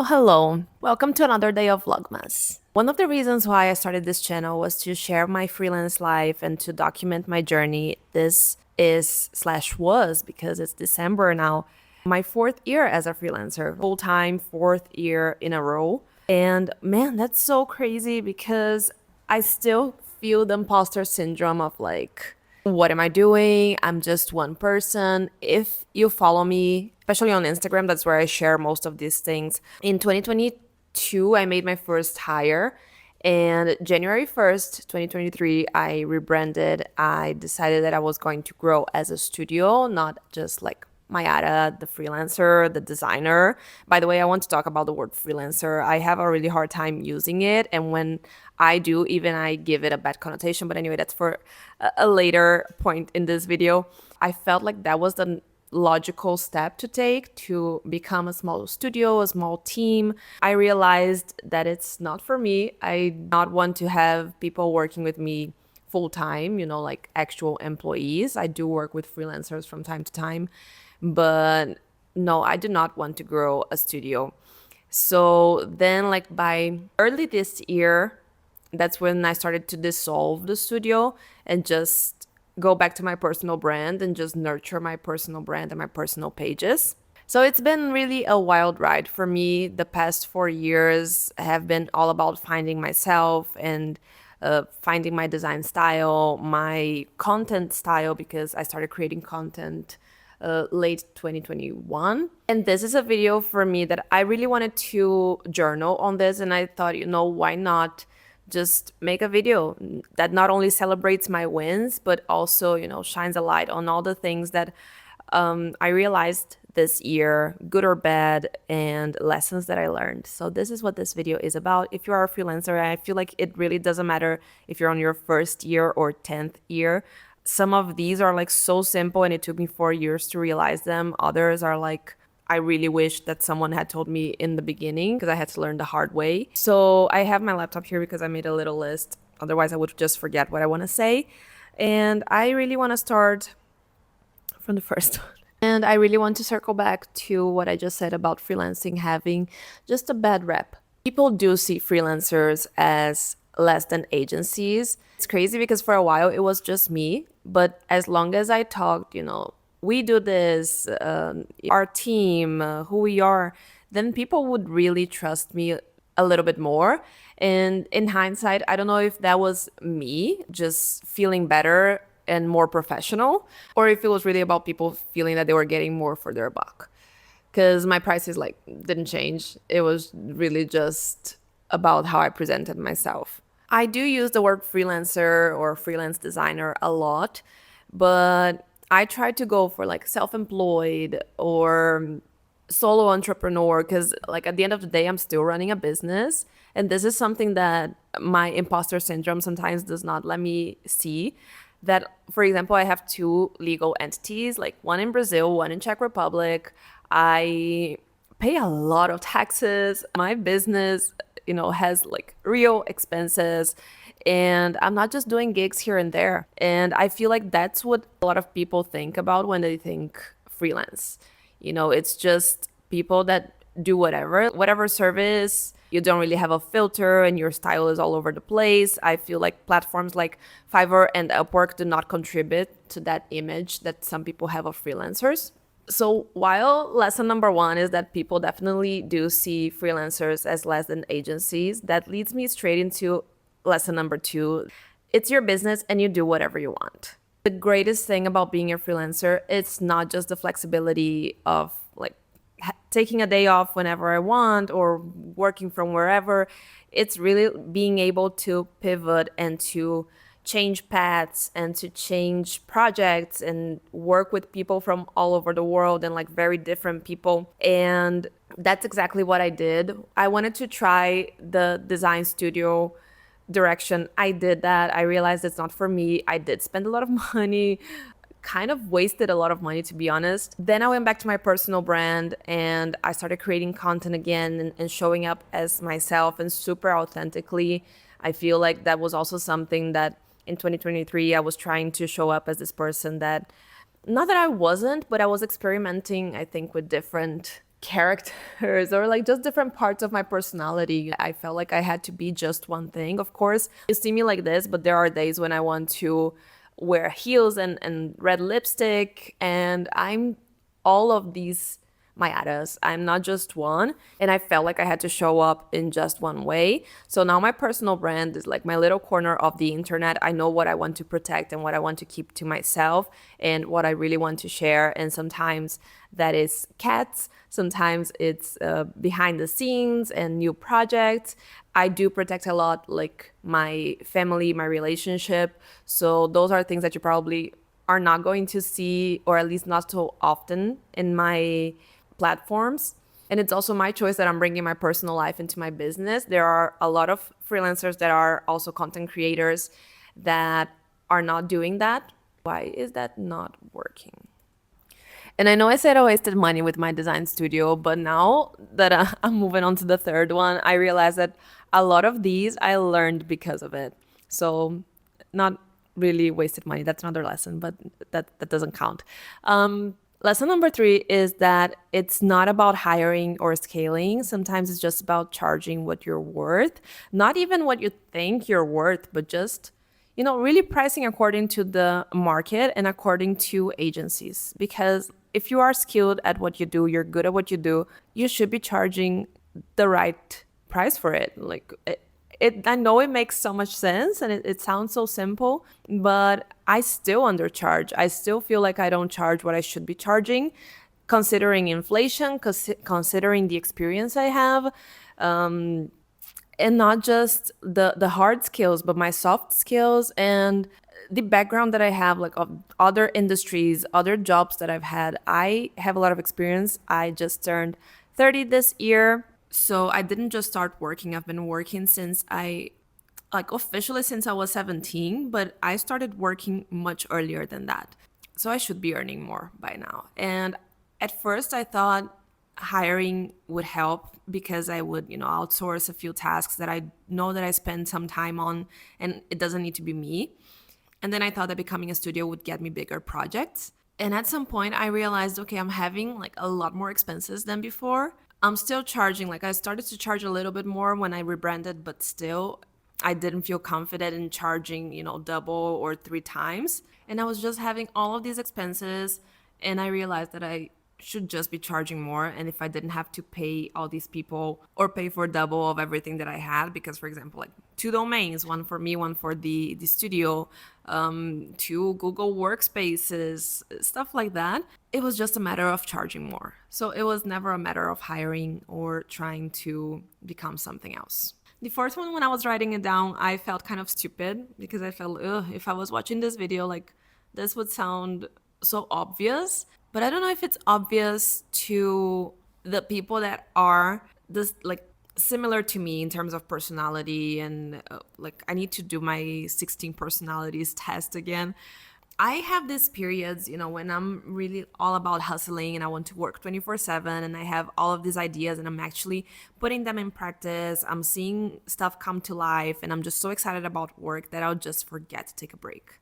Well, hello. Welcome to another day of Vlogmas. One of the reasons why I started this channel was to share my freelance life and to document my journey. This is slash was, because it's December now, my fourth year as a freelancer, full-time fourth year in a row. And man, that's so crazy because I still feel the imposter syndrome of like, what am I doing? I'm just one person. If you follow me, especially on Instagram, that's where I share most of these things. In 2022, I made my first hire. And January 1st, 2023, I rebranded. I decided that I was going to grow as a studio, not just like Mayara, the freelancer, the designer. By the way, I want to talk about the word freelancer. I have a really hard time using it. And when I do, even I give it a bad connotation. But anyway, that's for a later point in this video. I felt like that was the logical step to take to become a small studio, a small team. I realized that it's not for me. I do not want to have people working with me full time, like actual employees. I do work with freelancers from time to time, but no, I do not want to grow a studio. So then, like by early this year, that's when I started to dissolve the studio and just go back to my personal brand and just nurture my personal brand and my personal pages. So it's been really a wild ride for me. The past 4 years have been all about finding myself and finding my design style, my content style, because I started creating content late 2021. And this is a video for me that I really wanted to journal on this. And I thought, why not just make a video that not only celebrates my wins, but also, shines a light on all the things that I realized this year, good or bad, and lessons that I learned. So this is what this video is about. If you are a freelancer, I feel like it really doesn't matter if you're on your first year or 10th year. Some of these are like so simple and it took me 4 years to realize them. Others are like, I really wish that someone had told me in the beginning because I had to learn the hard way. So I have my laptop here because I made a little list. Otherwise, I would just forget what I want to say. And I really want to start from the first one. And I really want to circle back to what I just said about freelancing having just a bad rep. People do see freelancers as less than agencies. It's crazy because for a while it was just me. But as long as I talked, we do this, our team, who we are, then people would really trust me a little bit more. And in hindsight, I don't know if that was me just feeling better and more professional, or if it was really about people feeling that they were getting more for their buck. Because my prices didn't change. It was really just about how I presented myself. I do use the word freelancer or freelance designer a lot, but I try to go for self-employed or solo entrepreneur because at the end of the day, I'm still running a business. And this is something that my imposter syndrome sometimes does not let me see. That, for example, I have two legal entities, one in Brazil, one in Czech Republic. I pay a lot of taxes. My business, has real expenses. And I'm not just doing gigs here and there. And I feel like that's what a lot of people think about when they think freelance. It's just people that do whatever service. You don't really have a filter and your style is all over the place. I feel like platforms like Fiverr and Upwork do not contribute to that image that some people have of freelancers. So while lesson number one is that people definitely do see freelancers as less than agencies, that leads me straight into lesson number two. It's your business and you do whatever you want. The greatest thing about being a freelancer, it's not just the flexibility of taking a day off whenever I want or working from wherever. It's really being able to pivot and to change paths and to change projects and work with people from all over the world and very different people. And that's exactly what I did. I wanted to try the design studio direction. I did that. I realized it's not for me. I did spend a lot of money, kind of wasted a lot of money, to be honest. Then I went back to my personal brand and I started creating content again and showing up as myself and super authentically. I feel like that was also something that in 2023 I was trying to show up as this person that, not that I wasn't, but I was experimenting, I think, with different characters or like just different parts of my personality. I felt like I had to be just one thing. Of course, you see me like this, but there are days when I want to wear heels and red lipstick, and I'm all of these Mayaras. I'm not just one. And I felt like I had to show up in just one way. So now my personal brand is like my little corner of the internet. I know what I want to protect and what I want to keep to myself and what I really want to share. And sometimes that is cats. Sometimes it's behind the scenes and new projects. I do protect a lot, like my family, my relationship. So those are things that you probably are not going to see, or at least not so often in my platforms. And it's also my choice that I'm bringing my personal life into my business. There are a lot of freelancers that are also content creators that are not doing that. Why is that not working? And I know I said I wasted money with my design studio, but now that I'm moving on to the third one, I realize that a lot of these I learned because of it. So, not really wasted money. That's another lesson, but that doesn't count. Lesson number 3 is that it's not about hiring or scaling. Sometimes it's just about charging what you're worth, not even what you think you're worth, but just really pricing according to the market and according to agencies. Because if you are skilled at what you do, you're good at what you do, you should be charging the right price for it. Like I know it makes so much sense and it sounds so simple, but I still undercharge. I still feel like I don't charge what I should be charging, considering inflation, considering the experience I have. And not just the hard skills, but my soft skills and the background that I have, like of other industries, other jobs that I've had. I have a lot of experience. I just turned 30 this year. So I didn't just start working. I've been working since officially since I was 17, but I started working much earlier than that. So I should be earning more by now. And at first I thought hiring would help because I would, outsource a few tasks that I know that I spend some time on and it doesn't need to be me. And then I thought that becoming a studio would get me bigger projects. And at some point I realized, okay, I'm having like a lot more expenses than before. I'm still charging, like I started to charge a little bit more when I rebranded, but still I didn't feel confident in charging, double or 3 times. And I was just having all of these expenses and I realized that I should just be charging more. And if I didn't have to pay all these people or pay for double of everything that I had, because for example, like 2 domains, one for me, one for the studio, 2 Google workspaces, stuff like that, it was just a matter of charging more. So it was never a matter of hiring or trying to become something else. The fourth one, when I was writing it down, I felt kind of stupid because I felt, if I was watching this video, like this would sound so obvious. But I don't know if it's obvious to the people that are this like similar to me in terms of personality and like I need to do my 16 personalities test again. I have these periods, when I'm really all about hustling and I want to work 24/7 and I have all of these ideas and I'm actually putting them in practice. I'm seeing stuff come to life and I'm just so excited about work that I'll just forget to take a break.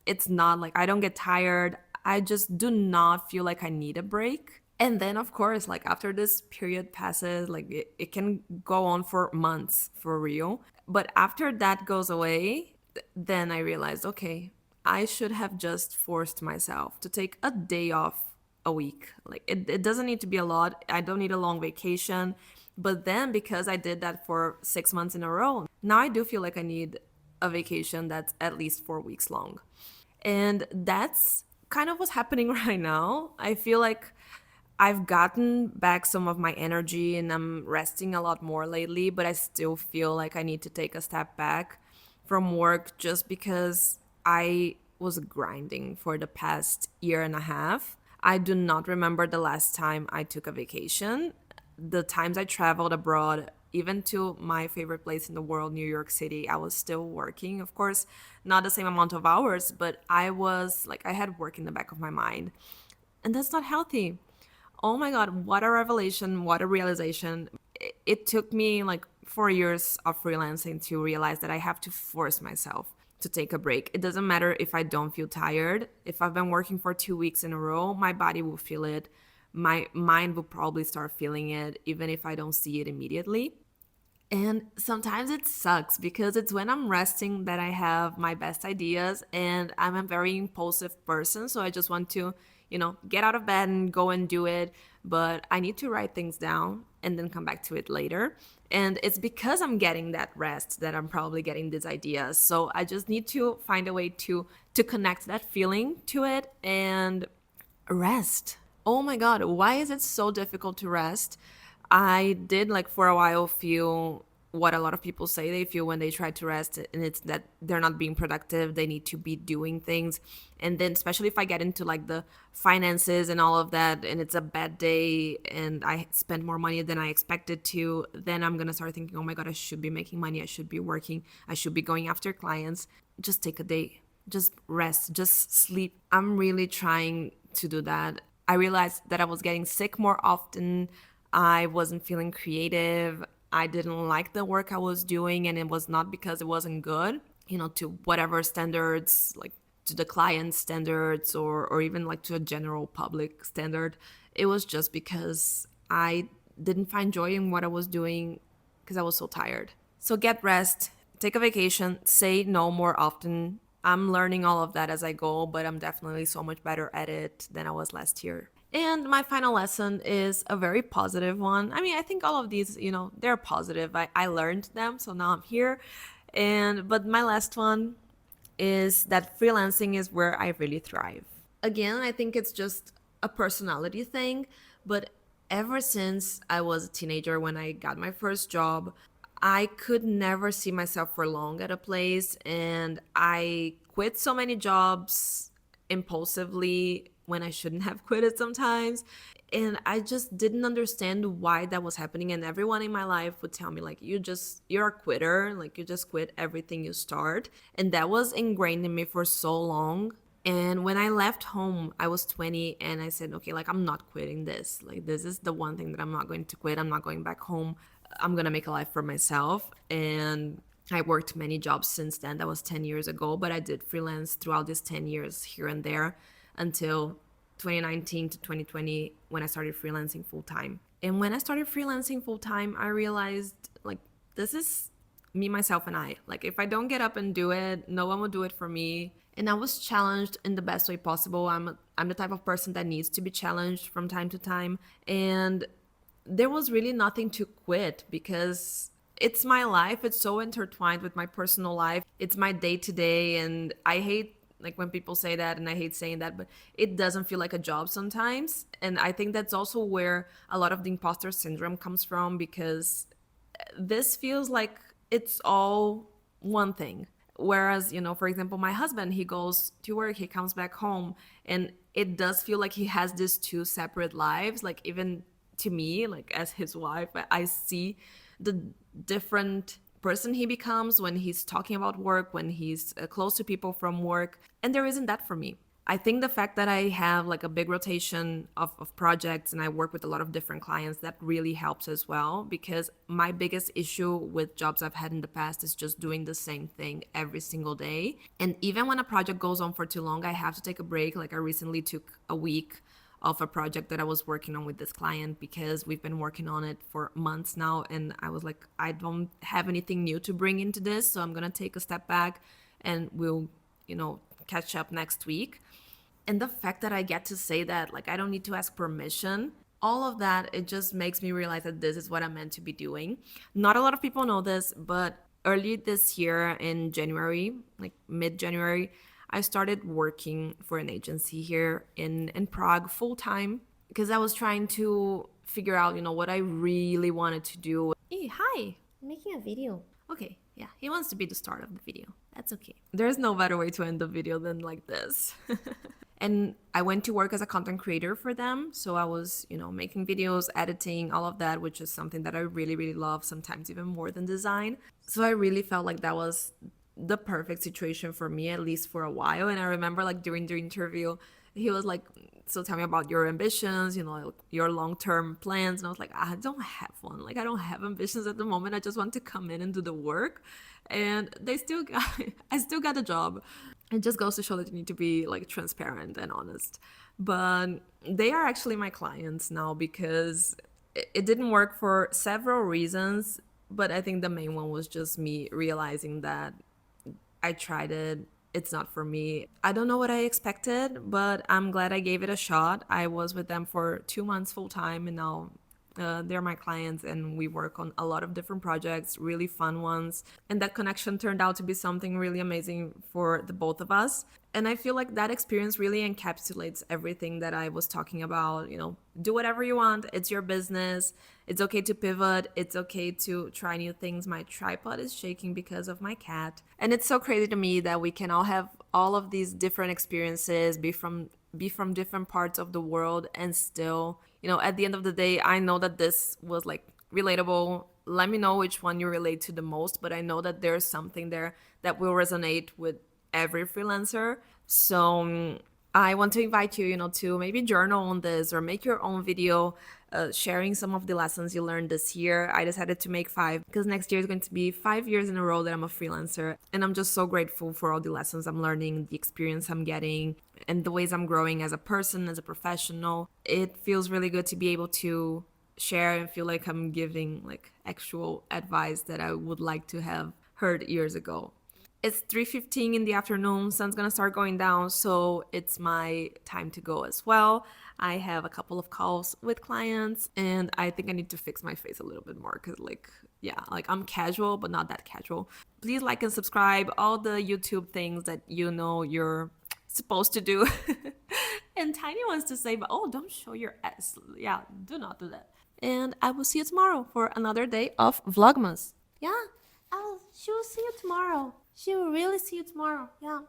It's not like I don't get tired. I just do not feel like I need a break. And then, of course, like after this period passes, like it can go on for months for real. But after that goes away, then I realized, okay, I should have just forced myself to take a day off a week. Like it doesn't need to be a lot. I don't need a long vacation. But then because I did that for 6 months in a row, now I do feel like I need a vacation that's at least 4 weeks long. And that's kind of what's happening right now. I feel like I've gotten back some of my energy and I'm resting a lot more lately, but I still feel like I need to take a step back from work just because I was grinding for the past year and a half. I do not remember the last time I took a vacation. The times I traveled abroad, even to my favorite place in the world, New York City, I was still working. Of course, not the same amount of hours, but I was like, I had work in the back of my mind. And that's not healthy. Oh my God, what a revelation, what a realization. It took me like 4 years of freelancing to realize that I have to force myself to take a break. It doesn't matter if I don't feel tired. If I've been working for 2 weeks in a row, my body will feel it. my mind will probably start feeling it even if I don't see it immediately. And sometimes it sucks because it's when I'm resting that I have my best ideas, and I'm a very impulsive person. So I just want to, get out of bed and go and do it. But I need to write things down and then come back to it later. And it's because I'm getting that rest that I'm probably getting these ideas. So I just need to find a way to connect that feeling to it and rest. Oh my God, why is it so difficult to rest? I did, like, for a while feel what a lot of people say they feel when they try to rest, and it's that they're not being productive, they need to be doing things. And then, especially if I get into like the finances and all of that, and it's a bad day and I spend more money than I expected to, then I'm gonna start thinking, oh my God, I should be making money, I should be working, I should be going after clients. Just take a day, just rest, just sleep. I'm really trying to do that. I realized that I was getting sick more often. I wasn't feeling creative. I didn't like the work I was doing, and it was not because it wasn't good, to whatever standards, like to the client standards, or even like to a general public standard. It was just because I didn't find joy in what I was doing because I was so tired. So get rest, take a vacation, say no more often. I'm learning all of that as I go, but I'm definitely so much better at it than I was last year. And my final lesson is a very positive one. I mean, I think all of these, they're positive. I learned them, so now I'm here. But my last one is that freelancing is where I really thrive. Again, I think it's just a personality thing, but ever since I was a teenager when I got my first job, I could never see myself for long at a place, and I quit so many jobs impulsively when I shouldn't have quit it sometimes. And I just didn't understand why that was happening. And everyone in my life would tell me, like, you're a quitter, like you just quit everything you start. And that was ingrained in me for so long. And when I left home, I was 20, and I said, okay, like, I'm not quitting this. Like, this is the one thing that I'm not going to quit. I'm not going back home. I'm going to make a life for myself. And I worked many jobs since then. That was 10 years ago, but I did freelance throughout these 10 years here and there until 2019 to 2020 when I started freelancing full time. And when I started freelancing full time, I realized, like, this is me, myself, and I. Like, if I don't get up and do it, no one will do it for me. And I was challenged in the best way possible. I'm the type of person that needs to be challenged from time to time. And there was really nothing to quit because it's my life. It's so intertwined with my personal life. It's my day to day. And I hate, like, when people say that, and I hate saying that, but it doesn't feel like a job sometimes. And I think that's also where a lot of the imposter syndrome comes from, because this feels like it's all one thing. Whereas, for example, my husband, he goes to work, he comes back home, and it does feel like he has these two separate lives. Like, even to me, like, as his wife, I see the different person he becomes when he's talking about work, when he's close to people from work. And there isn't that for me. I think the fact that I have like a big rotation of projects and I work with a lot of different clients, that really helps as well, because my biggest issue with jobs I've had in the past is just doing the same thing every single day. And even when a project goes on for too long, I have to take a break. Like, I recently took a week of a project that I was working on with this client because we've been working on it for months now, and I was like, I don't have anything new to bring into this, so I'm gonna take a step back and we'll, catch up next week. And the fact that I get to say that, like, I don't need to ask permission, all of that, it just makes me realize that this is what I'm meant to be doing. Not a lot of people know this, but early this year in January, like mid-January, I started working for an agency here in Prague full time, because I was trying to figure out, what I really wanted to do. Hey, hi, I'm making a video. Okay, yeah, he wants to be the start of the video. That's okay. There's no better way to end the video than like this. And I went to work as a content creator for them. So I was, making videos, editing, all of that, which is something that I really, really love, sometimes even more than design. So I really felt like that was the perfect situation for me, at least for a while. And I remember, like, during the interview, he was like, so tell me about your ambitions, your long-term plans. And I was like, I don't have one. Like, I don't have ambitions at the moment. I just want to come in and do the work. And I still got a job. It just goes to show that you need to be like transparent and honest. But they are actually my clients now because it didn't work for several reasons. But I think the main one was just me realizing that I tried it. It's not for me. I don't know what I expected, but I'm glad I gave it a shot. I was with them for 2 months full time, and now they're my clients, and we work on a lot of different projects, really fun ones. And that connection turned out to be something really amazing for the both of us. And I feel like that experience really encapsulates everything that I was talking about. Do whatever you want, it's your business. It's okay to pivot. It's okay to try new things. My tripod is shaking because of my cat. And it's so crazy to me that we can all have all of these different experiences, be from different parts of the world, and still, at the end of the day, I know that this was like relatable. Let me know which one you relate to the most, but I know that there's something there that will resonate with every freelancer. So I want to invite you, to maybe journal on this or make your own video sharing some of the lessons you learned this year. I decided to make 5 because next year is going to be 5 years in a row that I'm a freelancer. And I'm just so grateful for all the lessons I'm learning, the experience I'm getting, and the ways I'm growing as a person, as a professional. It feels really good to be able to share and feel like I'm giving like actual advice that I would like to have heard years ago. It's 3:15 in the afternoon, sun's gonna start going down, so it's my time to go as well. I have a couple of calls with clients, and I think I need to fix my face a little bit more because, like, yeah, like I'm casual, but not that casual. Please like and subscribe, all the YouTube things that you're supposed to do. And Tiny wants to say, but oh, don't show your ass. Yeah, do not do that. And I will see you tomorrow for another day of Vlogmas. Yeah, she will see you tomorrow. She will really see you tomorrow. Yeah.